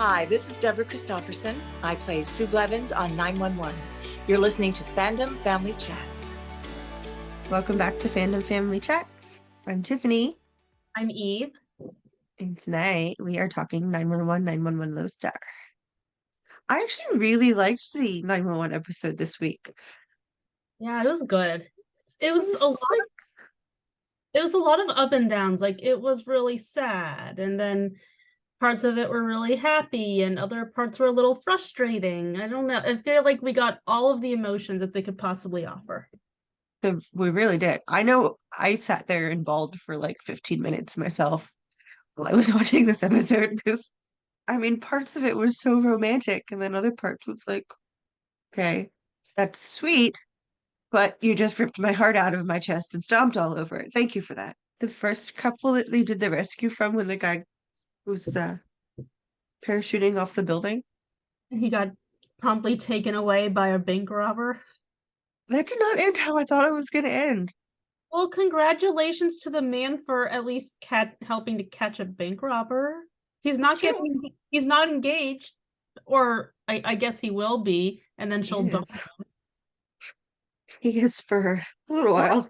Hi, this is Deborah Christofferson. I play Sue Blevins on 911. You're listening to Fandom Family Chats. Welcome back to Fandom Family Chats. I'm Tiffany. I'm Eve. And tonight we are talking 911, 911 Lodestar. I actually really liked the 911 episode this week. Yeah, it was good. It was a lot of up and downs. Like, it was really sad, and then parts of it were really happy, and other parts were a little frustrating. I don't know. I feel like we got all of the emotions that they could possibly offer. So we really did. I know I sat there and bawled for like 15 minutes myself while I was watching this episode because, parts of it was so romantic, and then other parts was like, okay, that's sweet, but you just ripped my heart out of my chest and stomped all over it. Thank you for that. The first couple that they did the rescue from when the guy was parachuting off the building. He got promptly taken away by a bank robber. That did not end how I thought it was going to end. Well, congratulations to the man for at least helping to catch a bank robber. He's not engaged, or I guess he will be, and then she'll dump him. He is for a little while.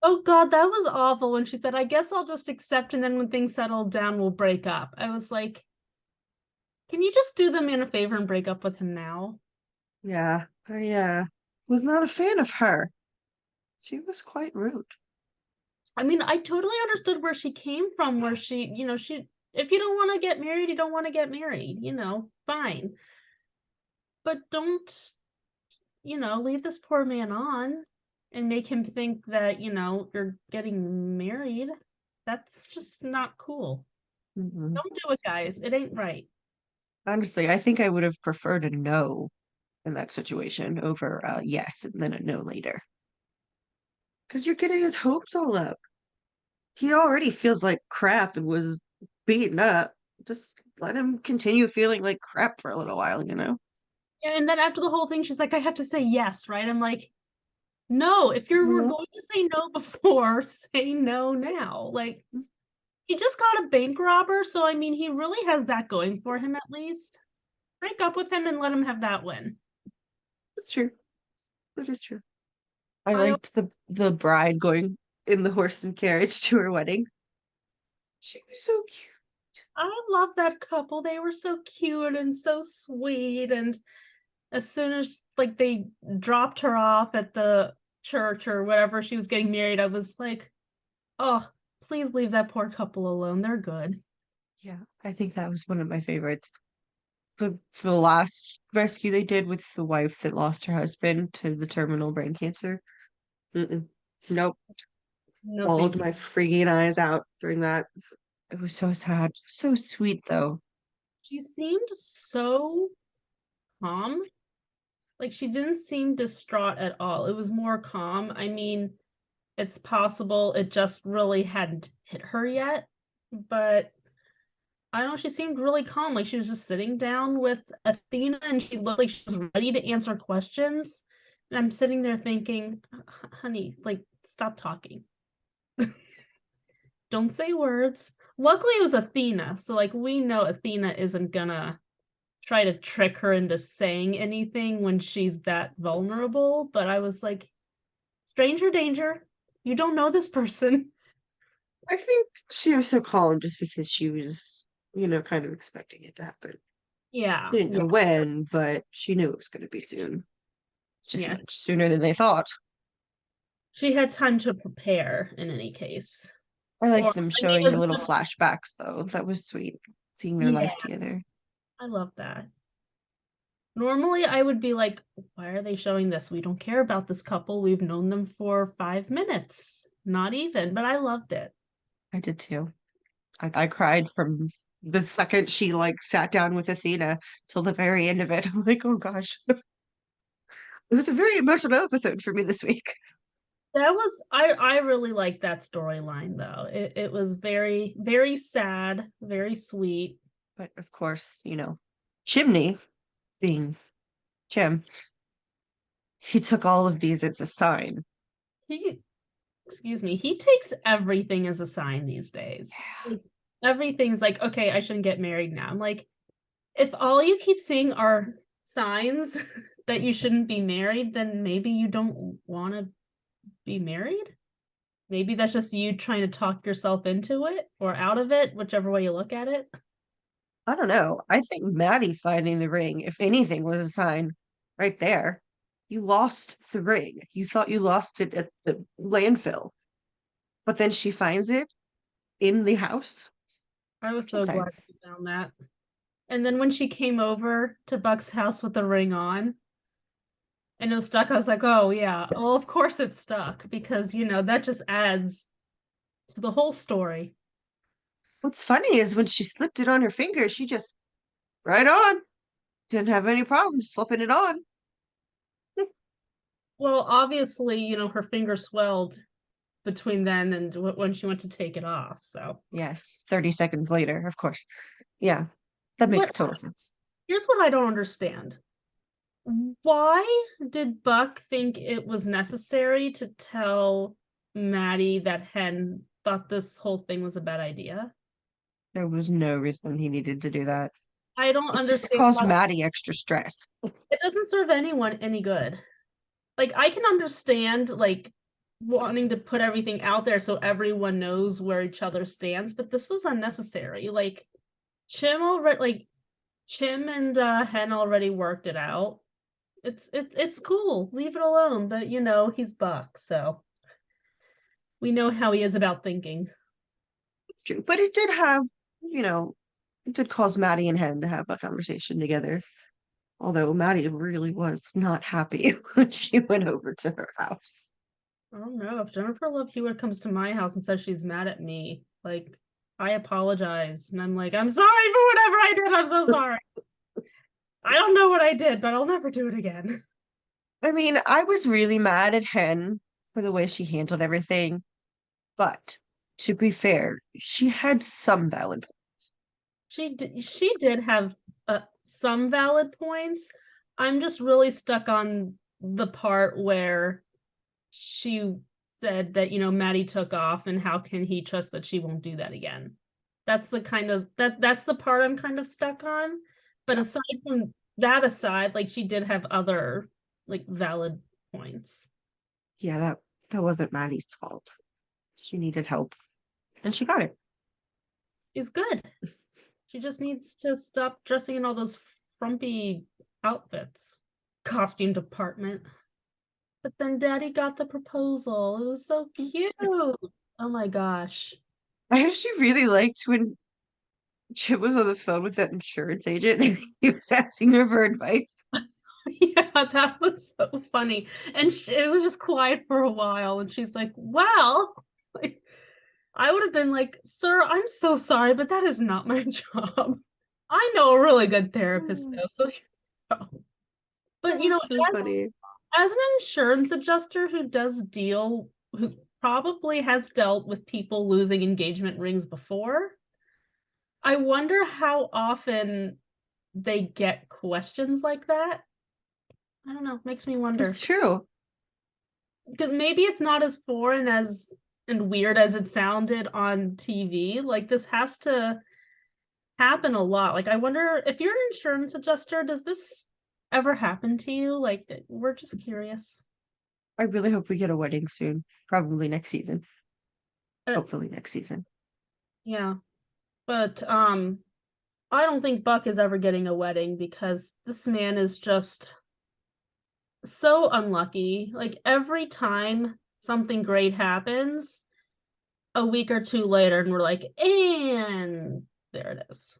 Oh God, that was awful when she said, I guess I'll just accept, and then when things settle down, we'll break up. I was like, can you just do the man a favor and break up with him now? Yeah, I was not a fan of her. She was quite rude. I mean, I totally understood where she came from, where she, if you don't want to get married, you don't want to get married, fine. But don't, lead this poor man on and make him think that, you're getting married. That's just not cool. Mm-hmm. Don't do it, guys. It ain't right. Honestly, I think I would have preferred a no in that situation over a yes and then a no later. Because you're getting his hopes all up. He already feels like crap and was beaten up. Just let him continue feeling like crap for a little while, you know? Yeah, and then after the whole thing, she's like, I have to say yes, right? I'm like, no, if you were going to say no before, say no now. Like, he just got a bank robber, so I mean, he really has that going for him at least. Break up with him and let him have that win. That's true. That is true. I liked the bride going in the horse and carriage to her wedding. She was so cute. I love that couple. They were so cute and so sweet. And as soon as like they dropped her off at the church or whatever she was getting married, I was like, oh, please leave that poor couple alone. They're good. Yeah, I think that was one of my favorites. The last rescue they did with the wife that lost her husband to the terminal brain cancer. Nope. No, Bawled my freaking eyes out during that. It was so sad. So sweet though. She seemed so calm. Like, she didn't seem distraught at all. It was more calm. I mean, it's possible it just really hadn't hit her yet, but I don't know, she seemed really calm. Like, she was just sitting down with Athena and she looked like she was ready to answer questions. And I'm sitting there thinking, honey, like, stop talking. Don't say words. Luckily, it was Athena. So, like, we know Athena isn't gonna try to trick her into saying anything when she's that vulnerable. But I was like, stranger danger. You don't know this person. I think she was so calm just because she was, kind of expecting it to happen. Yeah. She didn't know when, but she knew it was going to be soon. It's just much sooner than they thought. She had time to prepare in any case. I liked them showing the little flashbacks, though. That was sweet, seeing their life together. I love that. Normally, I would be like, why are they showing this? We don't care about this couple. We've known them for 5 minutes. Not even, but I loved it. I did too. I cried from the second she sat down with Athena till the very end of it. I'm like, oh gosh. It was a very emotional episode for me this week. That was I really liked that storyline though. It was very, very sad, very sweet. But of course, Chimney, being Chim, he took all of these as a sign. He takes everything as a sign these days. Yeah. Everything's like, okay, I shouldn't get married now. I'm like, If all you keep seeing are signs that you shouldn't be married, then maybe you don't want to be married. Maybe that's just you trying to talk yourself into it or out of it, whichever way you look at it. I don't know. I think Maddie finding the ring, if anything, was a sign right there. You lost the ring. You thought you lost it at the landfill, but then she finds it in the house. I was It's a so sign. glad she found that. And then when she came over to Buck's house with the ring on and it was stuck, I was like, oh, yeah, well, of course it's stuck because, that just adds to the whole story. What's funny is when she slipped it on her finger, she just right on. Didn't have any problems slipping it on. Well, obviously, her finger swelled between then and when she went to take it off. So, Yes, 30 seconds later, of course. Yeah, that makes what total sense. here's what I don't understand. Why did Buck think it was necessary to tell Maddie that Hen thought this whole thing was a bad idea? There was no reason he needed to do that. I don't It just understand caused why Maddie extra stress. it doesn't serve anyone any good. Like, I can understand, like, wanting to put everything out there so everyone knows where each other stands, but this was unnecessary. Like, Chim and Hen already worked it out. It's cool. Leave it alone. But he's Buck, so we know how he is about thinking. It's true. But it did have, you know, it did cause Maddie and Hen to have a conversation together. Although Maddie really was not happy when she went over to her house. I don't know. If Jennifer Love Hewitt comes to my house and says she's mad at me, like, I apologize. And I'm like, I'm sorry for whatever I did. I'm so sorry. I don't know what I did, but I'll never do it again. I mean, I was really mad at Hen for the way she handled everything, but to be fair, she had some valid. She did have some valid points. I'm just really stuck on the part where she said that Maddie took off and how can he trust that she won't do that again. That's the kind of that's the part I'm kind of stuck on. But Yeah, aside from that, like, she did have other, like, valid points. yeah, that wasn't Maddie's fault. She needed help, and she got it. She's good. She just needs to stop dressing in all those frumpy outfits. Costume department. But then Daddy got the proposal. It was so cute. Oh my gosh. I actually really liked when Chip was on the phone with that insurance agent and he was asking her for advice. Yeah, that was so funny. And it was just quiet for a while. And she's like, well, like, I would have been like, sir, I'm so sorry, but that is not my job. I know a really good therapist, though. So, That but, was so funny. as an insurance adjuster who probably has dealt with people losing engagement rings before, I wonder how often they get questions like that. I don't know, makes me wonder. It's true. Because maybe it's not as foreign as and weird as it sounded on TV. Like, this has to happen a lot. Like, I wonder if you're an insurance adjuster, does this ever happen to you? Like, we're just curious. I really hope we get a wedding soon. Probably next season. Uh, Hopefully next season. yeah. But I don't think Buck is ever getting a wedding because this man is just so unlucky. Like, every time something great happens, a week or two later, and we're like, and there it is.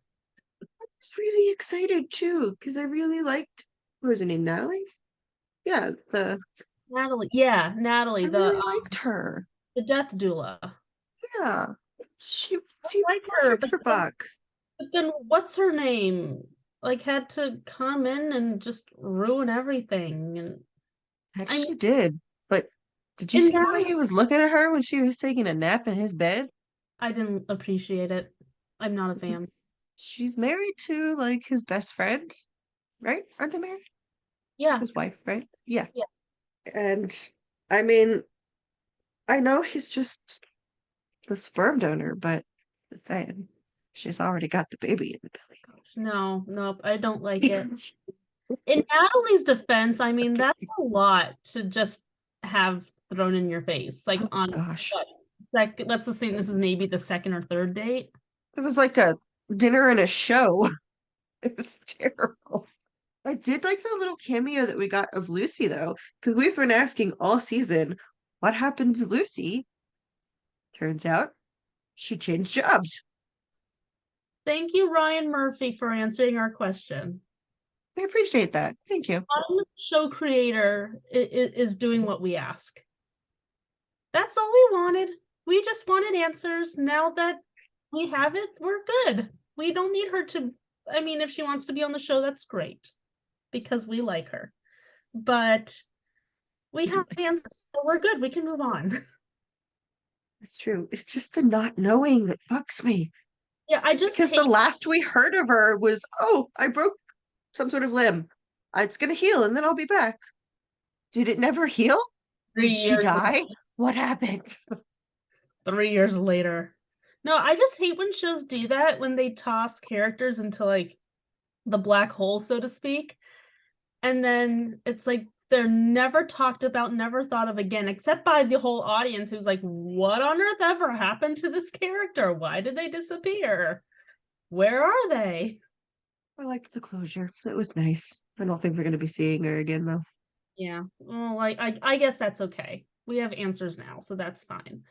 I was really excited too, because I really liked, what was her name, Natalie? Yeah, Natalie, yeah, Natalie, I really liked her. the death doula. Yeah. She I seemed like her, perfect for Buck. but then what's her name? Like, had to come in and just ruin everything. And I mean, Actually did. But did you in see the way that, he was looking at her when she was taking a nap in his bed? I didn't appreciate it. I'm not a fan. She's married to like his best friend, right? Aren't they married? Yeah, His wife, right? Yeah. yeah. And I mean, I know he's just the sperm donor, but just saying. She's already got the baby in the No, nope, I don't like it. belly. In Natalie's defense, I mean, Okay. that's a lot to just have thrown in your face. Like Oh on gosh. what, let's assume this is maybe the second or third date. It was like a dinner and a show. It was terrible. I did like the little cameo that we got of Lucy though, because we've been asking all season, what happened to Lucy? Turns out she changed jobs. Thank you, Ryan Murphy, for answering our question. I appreciate that. Thank you. One show creator is doing what we ask. That's all we wanted. We just wanted answers. Now that we have it, we're good. We don't need her to, I mean, if she wants to be on the show, that's great because we like her. But we have answers, so we're good. We can move on. It's true. It's just the not knowing that bugs me. Yeah, I just Because hate the last we heard of her was, oh, I broke some sort of limb. It's gonna heal and then I'll be back. Did it never heal? three Did she years die? What happened? 3 years later. No, I just hate when shows do that when they toss characters into like the black hole, so to speak. And then it's like they're never talked about, never thought of again, except by the whole audience who's like, what on earth ever happened to this character? Why did they disappear? Where are they? I liked the closure. It was nice. I don't think we're gonna be seeing her again though. Yeah, well, I guess that's okay. We have answers now, so that's fine.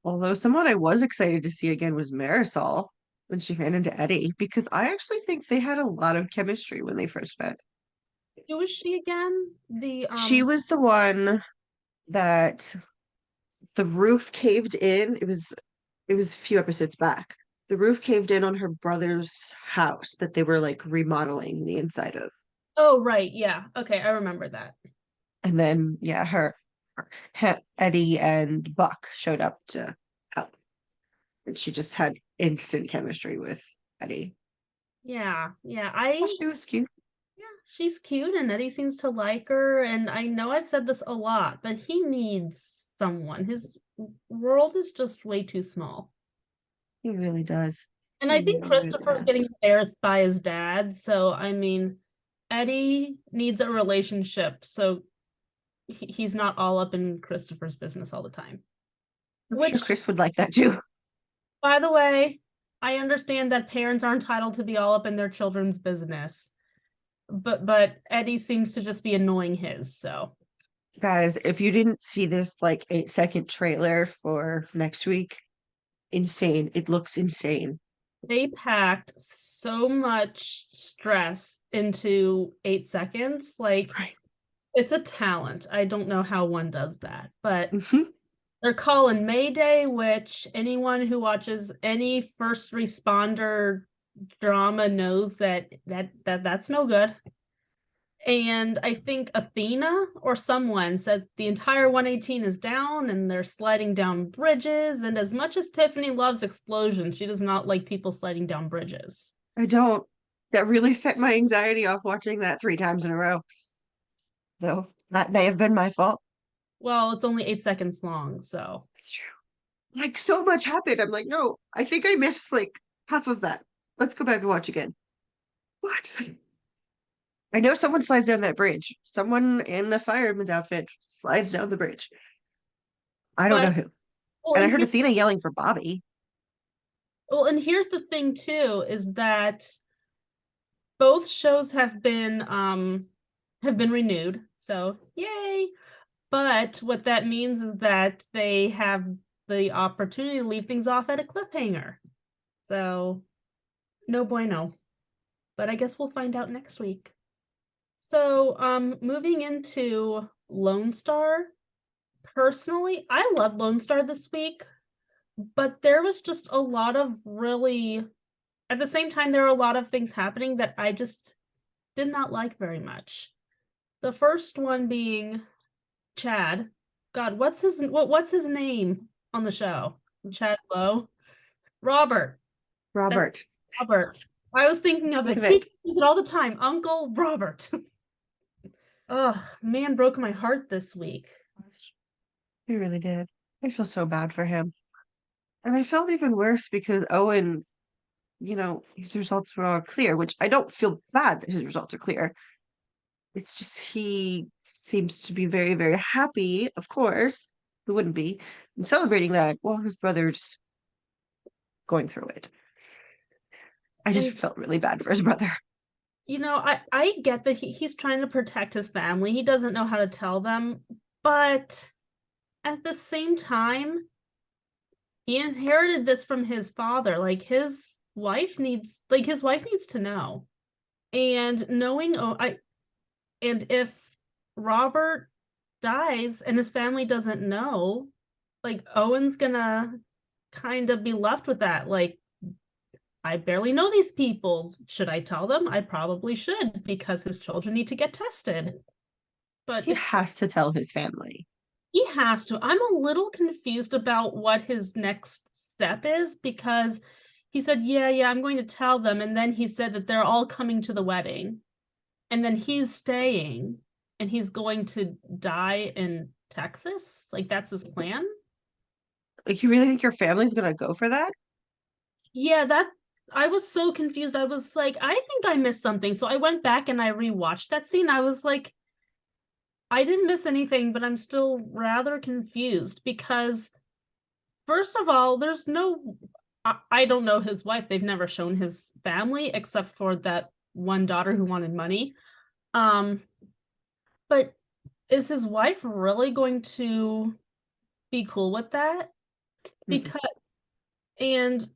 Although someone I was excited to see again was Marisol when she ran into Eddie, because I actually think they had a lot of chemistry when they first met. Who is she again? The She was the one that the roof caved in. It was a few episodes back. The roof caved in on her brother's house that they were like remodeling the inside of. Oh, right, yeah. Okay, I remember that. And then yeah, Eddie and Buck showed up to help. And she just had instant chemistry with Eddie. Yeah, yeah. Oh, she was cute. Yeah, she's cute and Eddie seems to like her. And I know I've said this a lot, but he needs someone. His world is just way too small. He really does. And He I think really, really Christopher's getting does. embarrassed by his dad. So, I mean, Eddie needs a relationship. So he's not all up in Christopher's business all the time. I'm sure Which, Chris would like that too. by the way, I understand that parents are entitled to be all up in their children's business. But Eddie seems to just be annoying his, so. Guys, if you didn't see this like 8-second trailer for next week, insane. It looks insane. They packed so much stress into 8 seconds. Like, Right. it's a talent. I don't know how one does that, but Mhm. they're calling Mayday, which anyone who watches any first responder drama knows that's no good. And I think Athena or someone says the entire 118 is down and they're sliding down bridges. And as much as Tiffany loves explosions, she does not like people sliding down bridges. I don't. That really set my anxiety off watching that 3 times in a row. Though that may have been my fault. Well, it's only 8 seconds long, so. It's true. Like so much happened. I'm like, no, I think I missed like half of that. Let's go back and watch again. What? I know someone slides down that bridge. Someone in a fireman's outfit slides down the bridge. I don't know But who. well, And I and heard here, Athena yelling for Bobby. well, and here's the thing too, is that both shows have been renewed. So yay. But what that means is that they have the opportunity to leave things off at a cliffhanger. So, no bueno. But I guess we'll find out next week. So, moving into Lone Star. Personally, I love Lone Star this week, but there was just a lot of really, at the same time, there are a lot of things happening that I just did not like very much. The first one being Chad. God, what's his name on the show? Chad Lowe? Robert. That's Robert. Robert. I was thinking of Think it. of He it. does it all the time. Uncle Robert. Ugh, man broke my heart this week. He really did. I feel so bad for him. And I felt even worse because Owen his results were all clear, which I don't feel bad that his results are clear. It's just he seems to be very, very happy, of course. Who wouldn't be? And celebrating that while his brother's going through it. I just And felt really bad for his brother. I get that he's trying to protect his family. He doesn't know how to tell them, but at the same time, he inherited this from his father. Like his wife needs to know. And knowing and if Robert dies and his family doesn't know, like Owen's gonna kind of be left with that. Like, I barely know these people. Should I tell them? I probably should because his children need to get tested. But He has to tell his family. he has to. I'm a little confused about what his next step is because he said, yeah, I'm going to tell them. And then he said that they're all coming to the wedding. And then he's staying and he's going to die in Texas. Like, that's his plan. Like, you really think your family's gonna go for that? Yeah, I was so confused. I was like, I think I missed something. So I went back and I rewatched that scene. I was like, I didn't miss anything, but I'm still rather confused because, first of all, there's no, I don't know his wife. They've never shown his family except for that one daughter who wanted money. Um, but is his wife really going to be cool with that? Because, and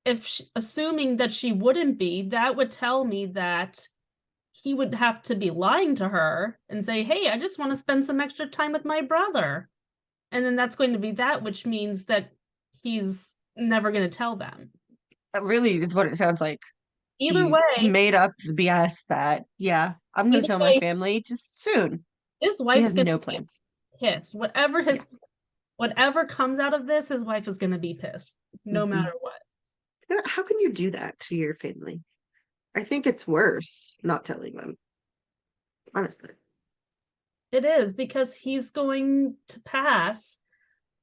if assuming that she wouldn't be, that would tell me that he would have to be lying to her and say, hey, I just want to spend some extra time with my brother. And then that's going to be that, which means that he's never going to tell them. That really is what it sounds like. Either He way, made up the BS that, yeah, I'm gonna either tell my way, family just soon. his He wife's has going no to be plans. pissed. Whatever comes out of this, his wife is going to be pissed, no matter what. How can you do that to your family? I think it's worse not telling them. Honestly. It is because he's going to pass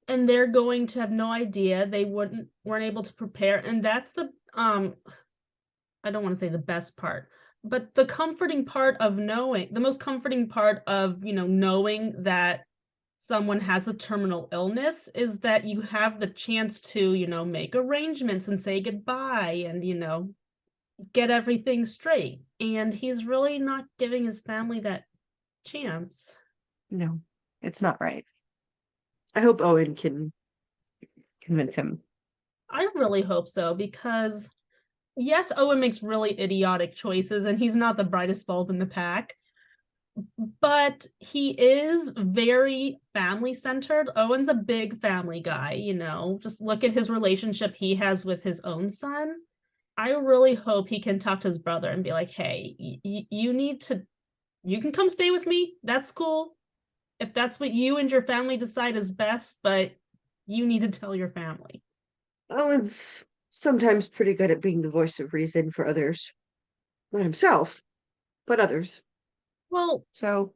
and they're going to have no idea. They weren't able to prepare. And that's the I don't want to say the best part, but the comforting part of knowing, the most comforting part of, knowing that someone has a terminal illness is that you have the chance to, make arrangements and say goodbye and, get everything straight. And he's really not giving his family that chance. No, it's not right. I hope Owen can convince him. I really hope so because yes, Owen makes really idiotic choices and he's not the brightest bulb in the pack, but he is very family centered. Owen's a big family guy, just look at his relationship he has with his own son. I really hope he can talk to his brother and be like, hey, you can come stay with me. That's cool. If that's what you and your family decide is best, but you need to tell your family. Owen's sometimes pretty good at being the voice of reason for others. Not himself, but others. Well, So,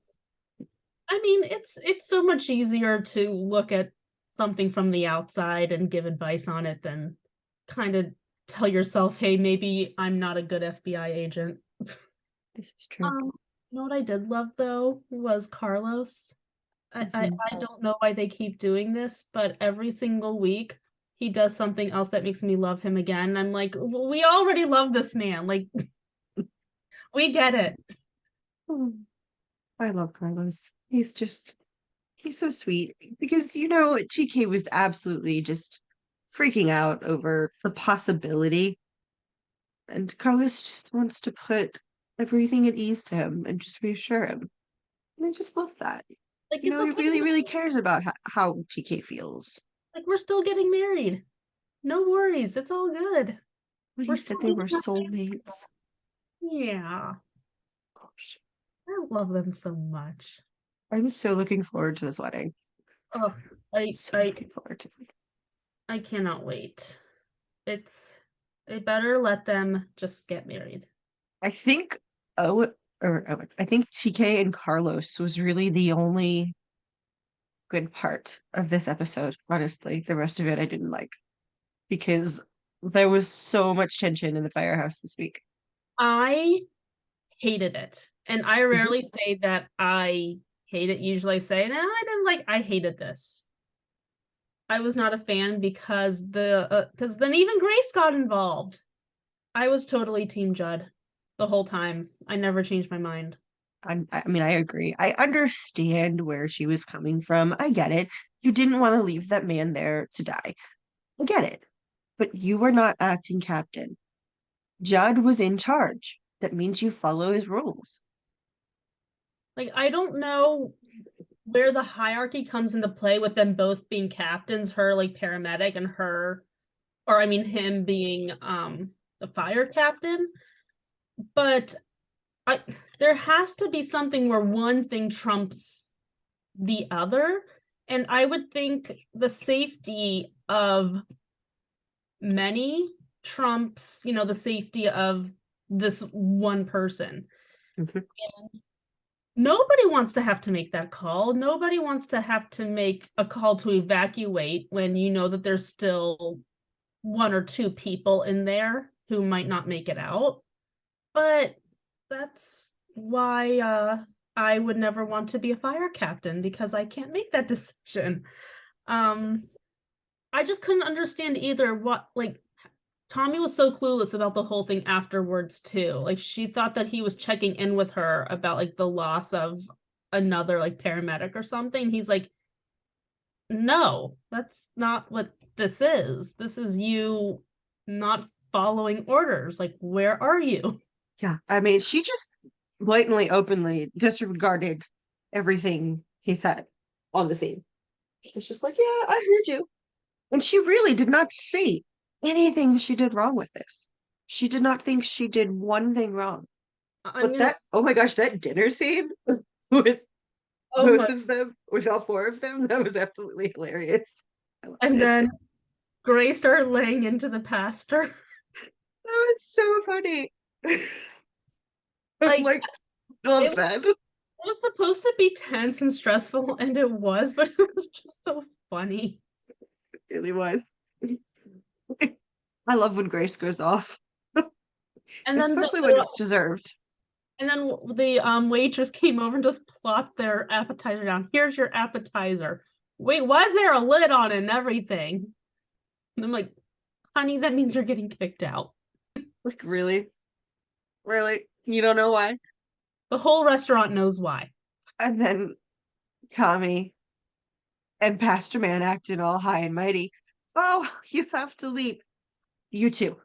I mean, it's so much easier to look at something from the outside and give advice on it than kind of tell yourself, hey, maybe I'm not a good FBI agent. this is true. You know what I did love though was Carlos. I don't know why they keep doing this, but every single week he does something else that makes me love him again. I'm like, we already love this man. Like, we get it. Oh, I love Carlos. He's so sweet because TK was absolutely just freaking out over the possibility, and Carlos just wants to put everything at ease to him and just reassure him. And I just love that. Like, He it's okay. really, really cares about how TK feels. Like, we're still getting married. No worries. It's all good. When We're he said still they were being happy. soulmates. Yeah. Gosh, I love them so much. I'm so looking forward to this wedding. Oh, So looking forward to it. I cannot wait. They better let them just get married. I think I think TK and Carlos was really the only good part of this episode. Honestly, the rest of it I didn't like because There was so much tension in the firehouse this week. I hated it. And I Mhm. rarely say that I hate it. Usually I say, no, I didn't like, I hated this. I was not a fan because then even Grace got involved. I was totally Team Judd the whole time. I never changed my mind. I mean, I agree. I understand where she was coming from. I get it. You didn't want to leave that man there to die. I get it. But you were not acting captain. Judd was in charge. That means you follow his rules. Like, I don't know where the hierarchy comes into play with them both being captains, her like paramedic and her, or I mean him being the fire captain. But I there has to be something where one thing trumps the other. And I would think the safety of many trumps, the safety of this one person. Mhm. Nobody wants to have to make that call. Nobody wants to have to make a call to evacuate when you know that there's still one or two people in there who might not make it out. But that's why I would never want to be a fire captain because I can't make that decision. Um, I just couldn't understand either what like Tommy was so clueless about the whole thing afterwards too. Like she thought that he was checking in with her about like the loss of another like paramedic or something. He's like, "No, that's not what this is. This is you not following orders. Like, where are you?" Yeah. I mean, she just blatantly, openly disregarded everything he said on the scene. She's just like, yeah, I heard you. And she really did not see anything she did wrong with this. She did not think she did one thing wrong. I'm But gonna that, oh my gosh, that dinner scene with oh both my of them, with all four of them, that was absolutely hilarious. I loved and it. then Gray started laying into the pastor. That was so funny. I'm Like like, love it that. was supposed to be tense and stressful, and it was, but it was just so funny. It really was. I love when Grace goes off, And then especially when it's deserved. the waitress came over and just plopped their appetizer down. Here's your appetizer. Wait, why is there a lid on it and everything? And I'm like, honey, that means you're getting kicked out. Like, really? Really? You don't know why? The whole restaurant knows why. And then Tommy and Pastor Man acted all high and mighty. Oh, you have to leave. You too.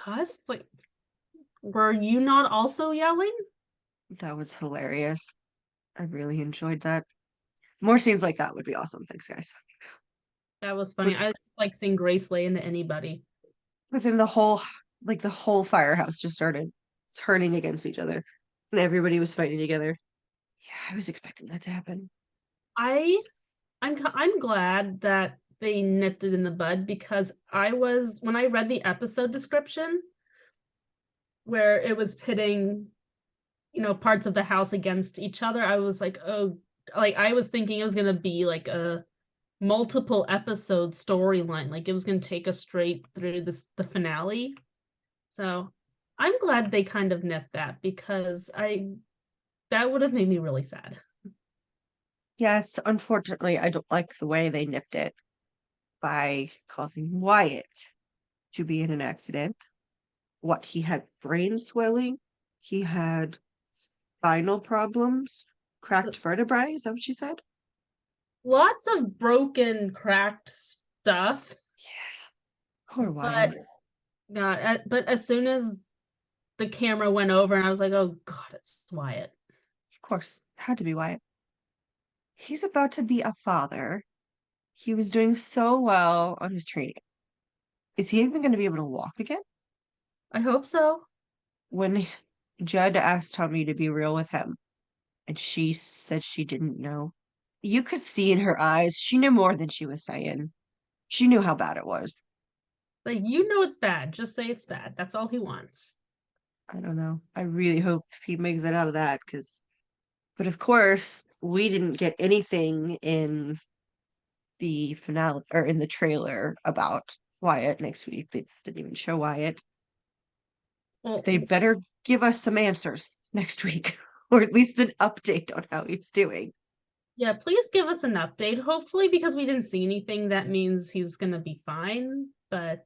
Us? Like, were you not also yelling? That was hilarious. I really enjoyed that. More scenes like that would be awesome. Thanks, guys. That was funny. But I like seeing Grace lay into anybody. but then the whole firehouse just started turning against each other, and everybody was fighting together. Yeah, I was expecting that to happen. I I'm glad that they nipped it in the bud because I was when I read the episode description where it was pitting, parts of the house against each other, I was like, oh, like I was thinking it was gonna be like a multiple episode storyline, like it was gonna take us straight through the finale. So I'm glad they kind of nipped that because I that would have made me really sad. Yes, unfortunately, I don't like the way they nipped it by causing Wyatt to be in an accident. What, he had brain swelling, he had spinal problems, cracked vertebrae, is that what she said? Lots of broken, cracked stuff, Poor but Wyatt. but as soon as the camera went over and I was like, oh God, it's Wyatt. Of course, had to be Wyatt. He's about to be a father. He was doing so well on his training. Is he even going to be able to walk again? I hope so. When Judd asked Tommy to be real with him, and she said she didn't know, you could see in her eyes she knew more than she was saying. She knew how bad it was. Like, it's bad. Just say it's bad. That's all he wants. I don't know. I really hope he makes it out of that because, but of course, we didn't get anything in the finale or in the trailer about Wyatt next week. They didn't even show Wyatt. Well, They better give us some answers next week, or at least an update on how he's doing. yeah, please give us an update. Hopefully, because we didn't see anything, that means he's gonna be fine. But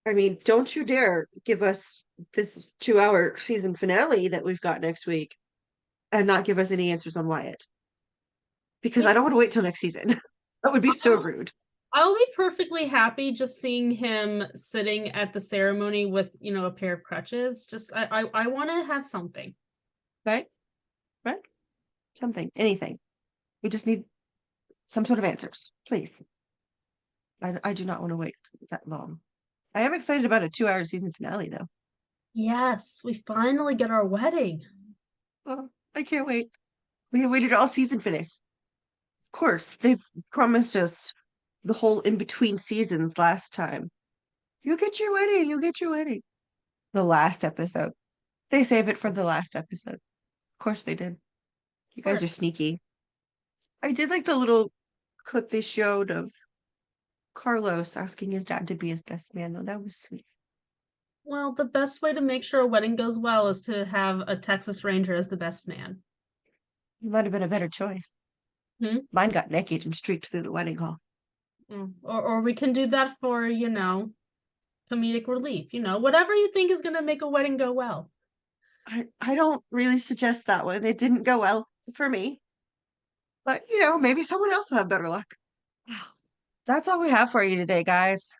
I mean, don't you dare give us this 2-hour season finale that we've got next week and not give us any answers on Wyatt. Because I don't want to wait till next season. That would be so rude. I'll be perfectly happy just seeing him sitting at the ceremony with, a pair of crutches. Just I want to have something. Right? Right? Something, anything. We just need some sort of answers, please. I do not want to wait that long. I am excited about a 2-hour season finale, though. Yes, we finally get our wedding. Oh, I can't wait. We have waited all season for this. Of course, they've promised us the whole in-between seasons last time. You'll get your wedding, you'll get your wedding. The last episode. They save it for the last episode. Of course they did. You guys are sneaky. I did like the little clip they showed of Carlos asking his dad to be his best man, though. That was sweet. Well, the best way to make sure a wedding goes well is to have a Texas Ranger as the best man. It might have been a better choice. Mine got naked and streaked through the wedding hall. Or we can do that for, comedic relief. Whatever you think is going to make a wedding go well. I don't really suggest that one. It didn't go well for me. But, maybe someone else will have better luck. That's all we have for you today, guys.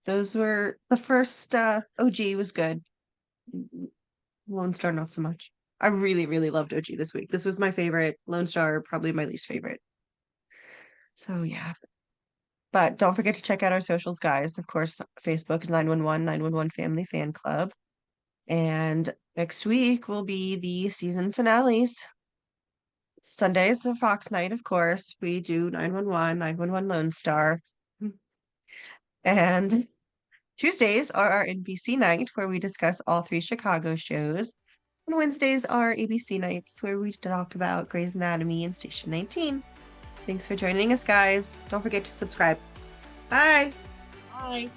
Those were the first OG was good. Lone Star not so much. I really, really loved OG this week. This was my favorite. Lone Star probably my least favorite. So yeah. But don't forget to check out our socials, guys. Of course, Facebook is 911 Family Fan Club. And next week will be the season finales. Sundays are Fox night, of course. We do 911 Lone Star. And Tuesdays are our NBC night where we discuss all 3 Chicago shows. And Wednesdays are ABC nights where we talk about Grey's Anatomy and Station 19. Thanks for joining us, guys. Don't forget to subscribe. Bye! Bye!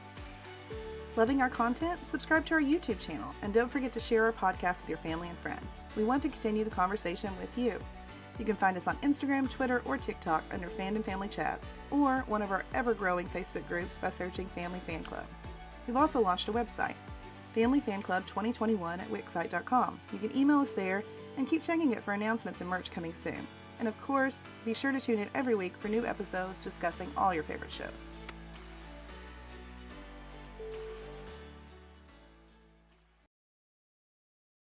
Loving our content? Subscribe to our YouTube channel, and don't forget to share our podcast with your family and friends. We want to continue the conversation with you. You can find us on Instagram, Twitter, or TikTok under Fandom Family Chats, or one of our ever-growing Facebook groups by searching Family Fan Club. We've also launched a website, Family Fan Club 2021 at wixsite.com. You can email us there and keep checking it for announcements and merch coming soon. And of course, be sure to tune in every week for new episodes discussing all your favorite shows.